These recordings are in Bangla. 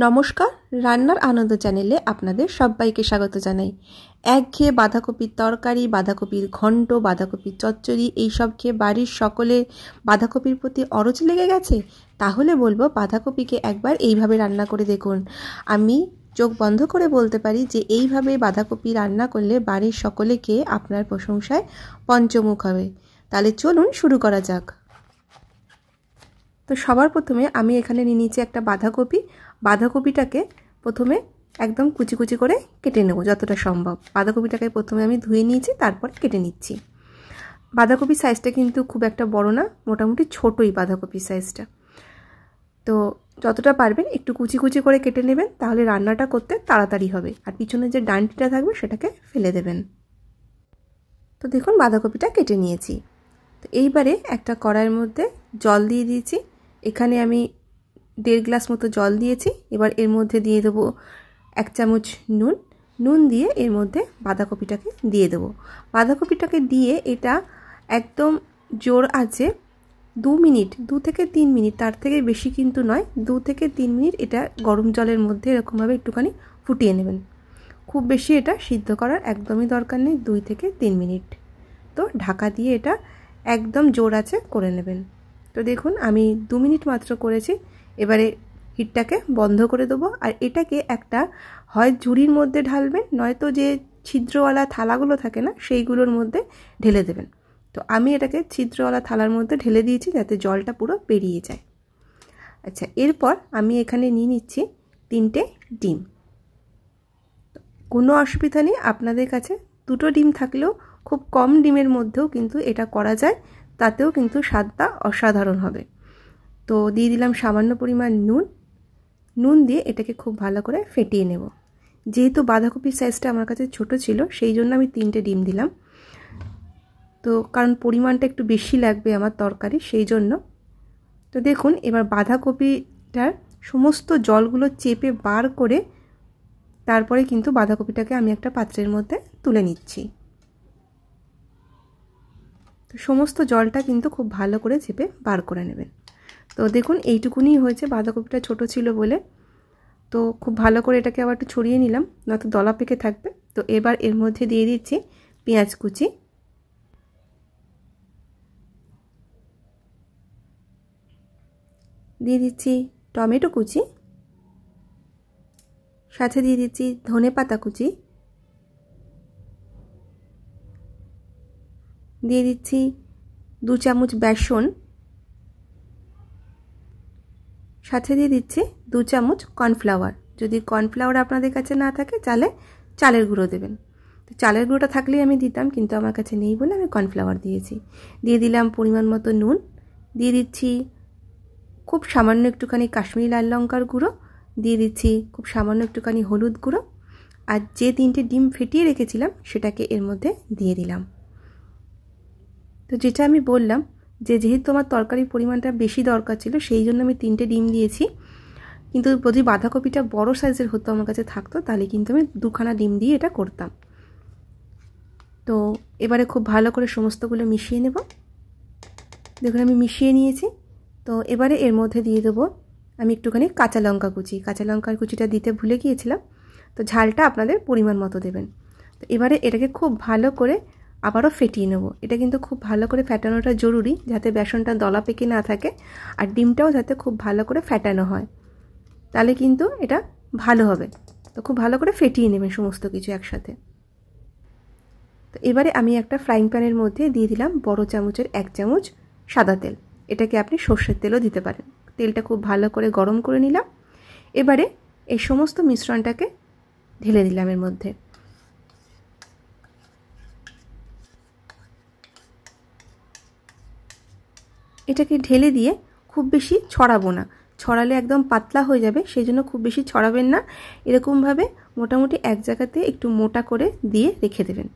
নমস্কার, রান্নার আনন্দ চ্যানেলে আপনাদের সবাইকে স্বাগত জানাই। একঘেয়ে বাঁধাকপির তরকারি, বাঁধাকপির ঘন্ট, বাঁধাকপির চচ্চড়ি এইসব খেয়ে বাড়ির সকলে বাঁধাকপির প্রতি অরুচি লেগে গেছে? তাহলে বলবো বাঁধাকপিকে একবার এইভাবে রান্না করে দেখুন। আমি চোখ বন্ধ করে বলতে পারি যে এইভাবে বাঁধাকপি রান্না করলে বাড়ির সকলে খেয়ে আপনার প্রশংসায় পঞ্চমুখ হবে। তাহলে চলুন শুরু করা যাক। তো সবার প্রথমে আমি এখানে নিয়ে নিয়েছি একটা বাঁধাকপি। বাঁধাকপিটাকে প্রথমে একদম কুচি কুচি করে কেটে নেব যতটা সম্ভব। বাঁধাকপিটাকে প্রথমে আমি ধুয়ে নিয়েছি, তারপর কেটে নিচ্ছি। বাঁধাকপির সাইজটা কিন্তু খুব একটা বড় না, মোটামুটি ছোটোই বাঁধাকপির সাইজটা। তো যতটা পারবেন একটু কুচি কুচি করে কেটে নেবেন, তাহলে রান্নাটা করতে তাড়াতাড়ি হবে। আর পিছনে যে ডাঁটিটা থাকবে সেটাকে ফেলে দেবেন। তো দেখুন বাঁধাকপিটা কেটে নিয়েছি। তো এইবারে একটা কড়াইয়ের মধ্যে জল দিয়ে দিয়েছি। এখানে আমি 1.5 গ্লাস মতো জল দিয়েছি। এবার এর মধ্যে দিয়ে দেবো 1 চামচ নুন দিয়ে এর মধ্যে বাঁধাকপিটাকে দিয়ে দেবো। বাঁধাকপিটাকে দিয়ে এটা একদম জোর আছে 2 মিনিট, 2 থেকে 3 মিনিট, তার থেকে বেশি কিন্তু নয়, 2 থেকে 3 মিনিট এটা গরম জলের মধ্যে এরকমভাবে একটুখানি ফুটিয়ে নেবেন। খুব বেশি এটা সিদ্ধ করার একদমই দরকার নেই, 2 থেকে 3 মিনিট। তো ঢাকা দিয়ে এটা একদম জোর আছে করে নেবেন। তো দেখুন আমি 2 মিনিট মাত্র করেছি। এবারে হিটটাকে বন্ধ করে দেবো। আর এটাকে একটা হয় ঝুড়ির মধ্যে ঢালবেন, নয়তো যে ছিদ্রওয়ালা থালাগুলো থাকে না সেইগুলোর মধ্যে ঢেলে দেবেন। তো আমি এটাকে ছিদ্রওয়ালা থালার মধ্যে ঢেলে দিয়েছি যাতে জলটা পুরো বেরিয়ে যায়। আচ্ছা, এরপর আমি এখানে নিয়ে নিচ্ছি 3টে ডিম। কোনো অসুবিধা নেই, আপনাদের কাছে 2টো ডিম থাকলেও খুব কম ডিমের মধ্যেও কিন্তু এটা করা যায়, তাতেও কিন্তু স্বাদটা অসাধারণ হবে। তো দিয়ে দিলাম সামান্য পরিমাণ নুন দিয়ে এটাকে খুব ভালো করে ফেটিয়ে নেব। যেহেতু বাঁধাকপির সাইজটা আমার কাছে ছোট ছিল সেই জন্য আমি 3টে ডিম দিলাম। তো কারণ পরিমাণটা একটু বেশি লাগবে আমার তরকারি, সেই জন্য। তো দেখুন এবার বাঁধাকপিটার সমস্ত জলগুলো চেপে বার করে তারপরে কিন্তু বাঁধাকপিটাকে আমি একটা পাত্রের মধ্যে তুলে নিচ্ছি। তো সমস্ত জলটা কিন্তু খুব ভালো করে চেপে বার করে নেবেন। তো দেখুন এইটুকুনি হয়েছে, বাঁধাকপিটা ছোট ছিল বলে। তো খুব ভালো করে এটাকে আবার একটু ছড়িয়ে নিলাম, নয়তো দলা পেকে থাকবে। তো এবার এর মধ্যে দিয়ে দিচ্ছি পেঁয়াজ কুচি, দিয়ে দিচ্ছি টমেটো কুচি, সাথে দিয়ে দিচ্ছি ধনেপাতা কুচি, দিয়ে দিচ্ছি 2 চামচ বেসন, সাথে দিয়ে দিচ্ছি 2 চামচ কর্নফ্লাওয়ার। যদি কর্নফ্লাওয়ার আপনাদের কাছে না থাকে তাহলে চালের গুঁড়ো দেবেন। তো চালের গুঁড়োটা থাকলেই আমি দিতাম, কিন্তু আমার কাছে নেই বলে আমি কর্নফ্লাওয়ার দিয়েছি। দিয়ে দিলাম পরিমাণ মতো নুন, দিয়ে দিচ্ছি খুব সামান্য একটুখানি কাশ্মীরি লাল লঙ্কার গুঁড়ো, দিয়ে দিচ্ছি খুব সামান্য একটুখানি হলুদ গুঁড়ো, আর যে 3টে ডিম ফেটিয়ে রেখেছিলাম সেটাকে এর মধ্যে দিয়ে দিলাম। তো যেটা আমি বললাম যে যেহেতু আমার তরকারির পরিমাণটা বেশি দরকার ছিল সেই জন্য আমি 3টে ডিম দিয়েছি, কিন্তু যদি বাঁধাকপিটা বড় সাইজের হতো আমার কাছে থাকতো তাহলে কিন্তু আমি 2খানা ডিম দিয়ে এটা করতাম। তো এবারে খুব ভালো করে সমস্তগুলো মিশিয়ে নেব। দেখুন আমি মিশিয়ে নিয়েছি। তো এবারে এর মধ্যে দিয়ে দেবো আমি একটুখানি কাঁচা লঙ্কা কুচি। কাঁচা লঙ্কার কুচিটা দিতে ভুলে গিয়েছিলাম। তো ঝালটা আপনাদের পরিমাণ মতো দেবেন। তো এবারে এটাকে খুব ভালো করে আবারও ফেটিয়ে নেব। এটা কিন্তু খুব ভালো করে ফেটানোটা জরুরি, যাতে বেসনটা দলা পেকে না থাকে, আর ডিমটাও যাতে খুব ভালো করে ফেটানো হয়, তাহলে কিন্তু এটা ভালো হবে। তো খুব ভালো করে ফেটিয়ে নেবেন সমস্ত কিছু একসাথে। তো এবারে আমি একটা ফ্রাইং প্যানের মধ্যে দিয়ে দিলাম বড় চামচের 1 চামচ সাদা তেল। এটাকে আপনি সর্ষের তেলও দিতে পারেন। তেলটা খুব ভালো করে গরম করে নিলাম। এবারে এই সমস্ত মিশ্রণটাকে ঢেলে দিলাম এর মধ্যে। এটাকে ঢেলে দিয়ে খুব বেশি ছড়াবো না, ছড়ালে একদম পাতলা হয়ে যাবে, সেই জন্য খুব বেশি ছড়াবেন না। এরকমভাবে মোটামুটি এক জায়গাতে একটু মোটা করে দিয়ে রেখে দেবেন।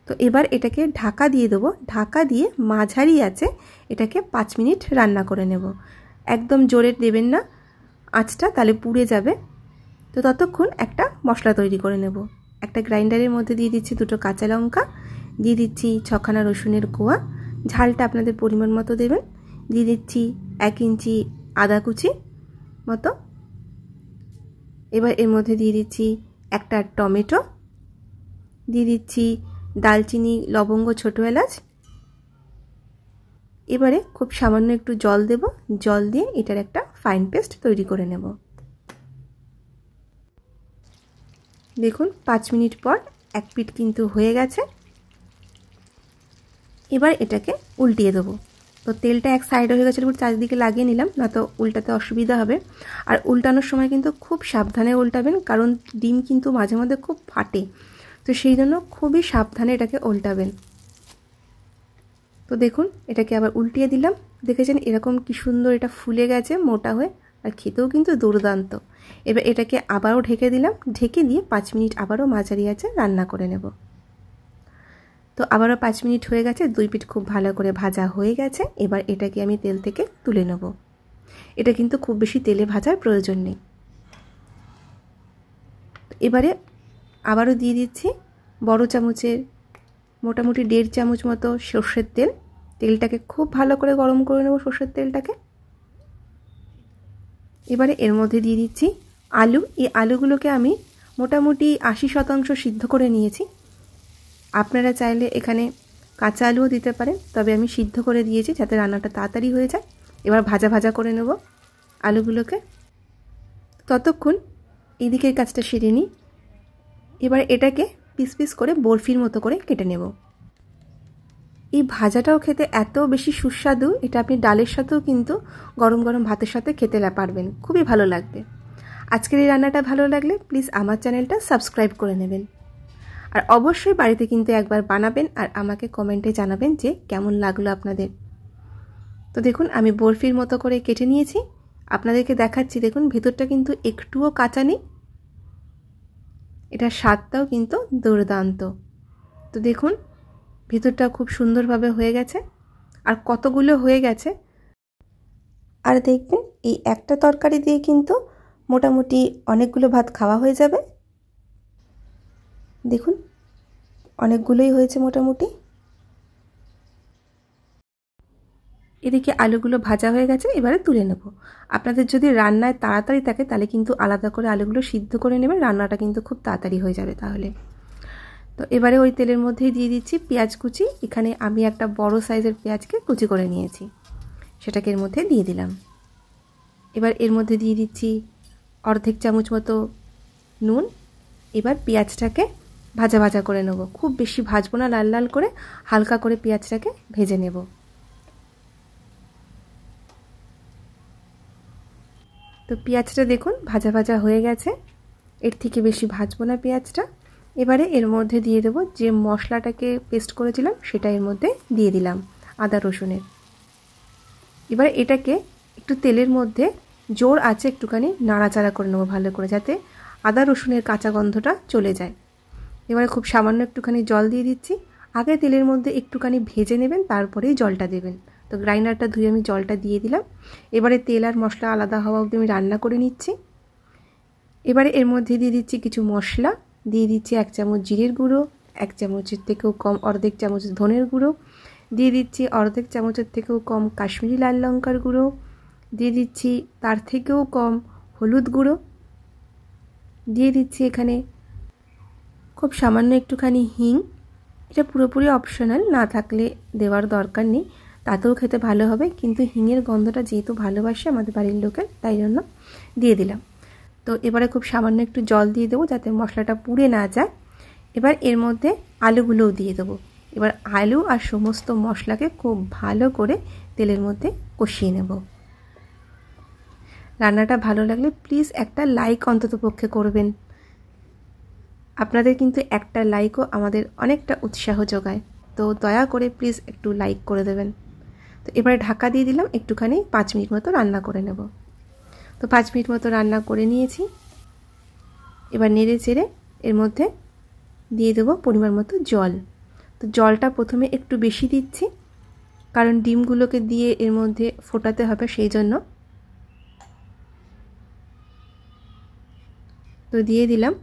তো এবার এটাকে ঢাকা দিয়ে দেবো। ঢাকা দিয়ে মাঝারি আছে এটাকে 5 মিনিট রান্না করে নেব। একদম জোরে দেবেন না আঁচটা, তাহলে পুড়ে যাবে। তো ততক্ষণ একটা মশলা তৈরি করে নেব। একটা গ্রাইন্ডারের মধ্যে দিয়ে দিচ্ছি 2টো কাঁচা লঙ্কা, দিয়ে দিচ্ছি 6খানা রসুনের কোয়া, ঝালটা আপনাদের পরিমাণ মতো দেবেন। দিয়ে দিচ্ছি 1 ইঞ্চি আদা কুচি মতো, এবার এর মধ্যে দিয়ে দিচ্ছি একটা টমেটো, দিয়ে দিচ্ছি দালচিনি, লবঙ্গ, ছোটো এলাচ। এবারে খুব সামান্য একটু জল দেব, জল দিয়ে এটার একটা ফাইন পেস্ট তৈরি করে নেব। দেখুন 5 মিনিট পর এক পিঠ কিন্তু হয়ে গেছে। এবার এটাকে উল্টিয়ে দেবো। তো তেলটা এক সাইডে হয়ে গেছিলো, চারিদিকে লাগিয়ে নিলাম, না তো উল্টাতে অসুবিধা হবে। আর উল্টানোর সময় কিন্তু খুব সাবধানে উল্টাবেন, কারণ ডিম কিন্তু মাঝে মধ্যে খুব ফাটে, তো সেই জন্য খুবই সাবধানে এটাকে উল্টাবেন। তো দেখুন এটাকে আবার উল্টিয়ে দিলাম, দেখেছেন এরকম কি সুন্দর এটা ফুলে গেছে মোটা হয়ে, আর খেতেও কিন্তু দুর্দান্ত। এবার এটাকে আবারও ঢেকে দিলাম, ঢেকে দিয়ে 5 মিনিট আবারও মাঝারি আঁচে রান্না করে নেব। তো আবারও 5 মিনিট হয়ে গেছে, 2 পিঠ খুব ভালো করে ভাজা হয়ে গেছে। এবার এটাকে আমি তেল থেকে তুলে নেব। এটা কিন্তু খুব বেশি তেলে ভাজার প্রয়োজন নেই। এবারে আবারও দিয়ে দিচ্ছি বড় চামচের মোটামুটি 1.5 চামচ মতো সর্ষের তেল। তেলটাকে খুব ভালো করে গরম করে নেব, সর্ষের তেলটাকে। এবারে এর মধ্যে দিয়ে দিচ্ছি আলু। এই আলুগুলোকে আমি মোটামুটি 80% সিদ্ধ করে নিয়েছি। আপনারা চাইলে এখানে কাঁচা আলুও দিতে পারেন, তবে আমি সিদ্ধ করে দিয়েছি যাতে রান্নাটা তাড়াতাড়ি হয়ে যায়। এবার ভাজা ভাজা করে নেব আলুগুলোকে। ততক্ষণ এদিকের কাজটা সেরে নিই। এবার এটাকে পিস পিস করে বরফির মতো করে কেটে নেব। এই ভাজাটাও খেতে এত বেশি সুস্বাদু, এটা আপনি ডালের সাথেও কিন্তু গরম গরম ভাতের সাথে খেতে পারবেন, খুবই ভালো লাগবে। আজকের এই রান্নাটা ভালো লাগলে প্লিজ আমার চ্যানেলটা সাবস্ক্রাইব করে নেবেন, আর অবশ্যই বাড়িতে কিন্তু একবার বানাবেন আর আমাকে কমেন্টে জানাবেন যে কেমন লাগলো আপনাদের। তো দেখুন আমি বরফির মতো করে কেটে নিয়েছি, আপনাদেরকে দেখাচ্ছি। দেখুন ভেতরটা কিন্তু একটুও কাঁচা নেই, এটার স্বাদটাও কিন্তু দুর্দান্ত। তো দেখুন ভেতরটা খুব সুন্দরভাবে হয়ে গেছে, আর কতগুলো হয়ে গেছে। আর দেখবেন এই একটা তরকারি দিয়ে কিন্তু মোটামুটি অনেকগুলো ভাত খাওয়া হয়ে যাবে। দেখুন অনেকগুলোই হয়েছে মোটামুটি। এদিকে আলুগুলো ভাজা হয়ে গেছে, এবারে তুলে নেব। আপনাদের যদি রান্নায় তাড়াতাড়ি থাকে তাহলে কিন্তু আলাদা করে আলুগুলো সিদ্ধ করে নেবেন, রান্নাটা কিন্তু খুব তাড়াতাড়ি হয়ে যাবে তাহলে। তো এবারে ওই তেলের মধ্যেই দিয়ে দিচ্ছি পেঁয়াজ কুচি। এখানে আমি একটা বড় সাইজের পেঁয়াজকে কুচি করে নিয়েছি, সেটাকে এর মধ্যে দিয়ে দিলাম। এবার এর মধ্যে দিয়ে দিচ্ছি অর্ধেক চামচ মতো নুন। এবার পেঁয়াজটাকে ভাজা ভাজা করে নেব, খুব বেশি ভাজবো না, লাল লাল করে হালকা করে পেঁয়াজটাকে ভেজে নেব। তো পেঁয়াজটা দেখুন ভাজা ভাজা হয়ে গেছে, এর থেকে বেশি ভাজবো না পেঁয়াজটা। এবারে এর মধ্যে দিয়ে দেবো যে মশলাটাকে পেস্ট করেছিলাম, সেটা এর মধ্যে দিয়ে দিলাম, আদা রসুনের। এবারে এটাকে একটু তেলের মধ্যে জোর আছে একটুখানি নাড়াচাড়া করে নেবো ভালো করে, যাতে আদা রসুনের কাঁচা গন্ধটা চলে যায়। এবারে খুব সামান্য একটুখানি জল দিয়ে দিচ্ছি। আগে তেলের মধ্যে একটুখানি ভেজে নেবেন, তারপরেই জলটা দেবেন। তো গ্রাইন্ডারটা ধুয়ে আমি জলটা দিয়ে দিলাম। এবারে তেল আর মশলা আলাদা হওয়া অবধি আমি রান্না করে নিচ্ছি। এবারে এর মধ্যে দিয়ে দিচ্ছি কিছু মশলা, দিয়ে দিচ্ছি 1 চামচ জিরের গুঁড়ো, 1 চামচের থেকেও কম অর্ধেক চামচ ধনের গুঁড়ো, দিয়ে দিচ্ছি অর্ধেক চামচের থেকেও কম কাশ্মীরি লাল লঙ্কার গুঁড়ো, দিয়ে দিচ্ছি তার থেকেও কম হলুদ গুঁড়ো, দিয়ে দিচ্ছি এখানে খুব সামান্য একটুখানি হিং। এটা পুরোপুরি অপশনাল, না থাকলে দেওয়ার দরকার নেই, তাতেও খেতে ভালো হবে, কিন্তু হিঙের গন্ধটা যেহেতু ভালোবাসে আমাদের বাড়ির লোকের, তাই জন্য দিয়ে দিলাম। তো এবারে খুব সামান্য একটু জল দিয়ে দেবো যাতে মশলাটা পুড়ে না যায়। এবার এর মধ্যে আলুগুলোও দিয়ে দেবো। এবার আলু আর সমস্ত মশলাকে খুব ভালো করে তেলের মধ্যে কষিয়ে নেব। রান্নাটা ভালো লাগলে প্লিজ একটা লাইক অন্ততপক্ষে করবেন। আপনাদের কিন্তু একটা লাইকও আমাদের অনেকটা উৎসাহ যোগায়, তো দয়া করে প্লিজ একটু লাইক করে দেবেন। তো এবারে ঢাকা দিয়ে দিলাম, একটুখানি 5 মিনিট মতো রান্না করে নেব। তো 5 মিনিট মতো রান্না করে নিয়েছি। এবার নেড়ে চেড়ে এর মধ্যে দিয়ে দেবো পরিমাণ মতো জল। তো জলটা প্রথমে একটু বেশি দিচ্ছি, কারণ ডিমগুলোকে দিয়ে এর মধ্যে ফোটাতে হবে, সেই জন্য। তো দিয়ে দিলাম।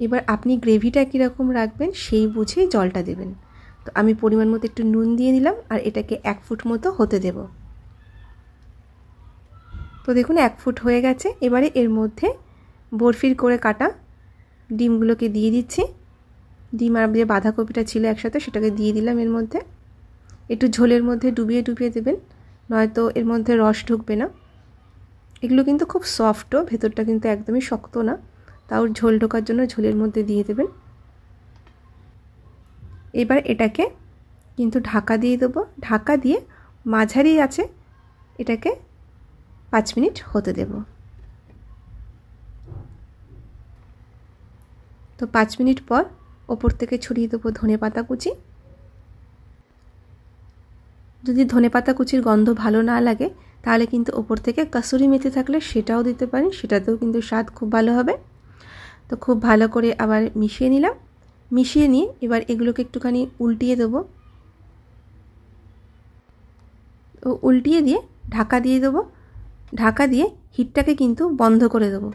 এবার আপনি গ্রেভিটা কীরকম রাখবেন সেই বুঝেই জলটা দেবেন। তো আমি পরিমাণ মতো একটু নুন দিয়ে দিলাম, আর এটাকে 1 ফুট মতো হতে দেব। তো দেখুন 1 ফুট হয়ে গেছে। এবারে এর মধ্যে বরফির করে কাটা ডিমগুলোকে দিয়ে দিচ্ছি। ডিম আর যে বাঁধাকপিটা ছিল একসাথে সেটাকে দিয়ে দিলাম এর মধ্যে। একটু ঝোলের মধ্যে ডুবিয়ে ডুবিয়ে দেবেন, নয়তো এর মধ্যে রস ঢুকবে না। এগুলো কিন্তু খুব সফটও, ভেতরটা কিন্তু একদমই শক্ত না, তাও ঝোল ঢোকার জন্য ঝোলের মধ্যে দিয়ে দেবেন। এবার এটাকে কিন্তু ঢাকা দিয়ে দেবো। ঢাকা দিয়ে মাঝারি আছে এটাকে 5 মিনিট হতে দেব। তো 5 মিনিট পর ওপর থেকে ছড়িয়ে দেবো ধনেপাতা কুচি। যদি ধনেপাতা কুচির গন্ধ ভালো না লাগে তাহলে কিন্তু ওপর থেকে কাসুরি মেথি থাকলে সেটাও দিতে পারেন, সেটাতেও কিন্তু স্বাদ খুব ভালো হবে। তো খুব ভালো করে আবার মিশিয়ে নিলাম। মিশিয়ে নিয়ে এবার এগুলোকে একটুখানি উল্টিয়ে দেবো। তো উল্টিয়ে দিয়ে ঢাকা দিয়ে দেবো। ঢাকা দিয়ে হিটটাকে কিন্তু বন্ধ করে দেবো,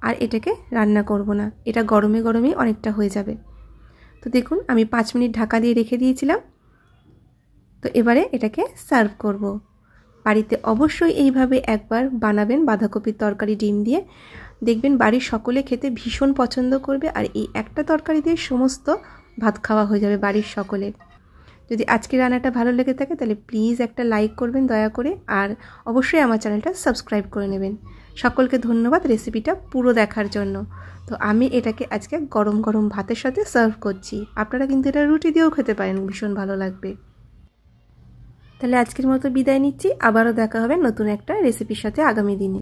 আর এটাকে রান্না করব না, এটা গরমে গরমেই অনেকটা হয়ে যাবে। তো দেখুন আমি 5 মিনিট ঢাকা দিয়ে রেখে দিয়েছিলাম। তো এবারে এটাকে সার্ভ করব। বাড়িতে অবশ্যই এইভাবে একবার বানাবেন বাঁধাকপির তরকারি ডিম দিয়ে, দেখবেন বাড়ির সকলে খেতে ভীষণ পছন্দ করবে, আর এই একটা তরকারি দিয়ে সমস্ত ভাত খাওয়া হয়ে যাবে বাড়ির সকলের। যদি আজকের রান্নাটা ভালো লেগে থাকে তাহলে প্লিজ একটা লাইক করবেন দয়া করে, আর অবশ্যই আমার চ্যানেলটা সাবস্ক্রাইব করে নেবেন। সকলকে ধন্যবাদ রেসিপিটা পুরো দেখার জন্য। তো আমি এটাকে আজকে গরম গরম ভাতের সাথে সার্ভ করছি। আপনারা কিন্তু এটা রুটি দিয়েও খেতে পারেন, ভীষণ ভালো লাগবে। তাহলে আজকের মতো বিদায় নিচ্ছি, আবারও দেখা হবে নতুন একটা রেসিপির সাথে আগামী দিনে।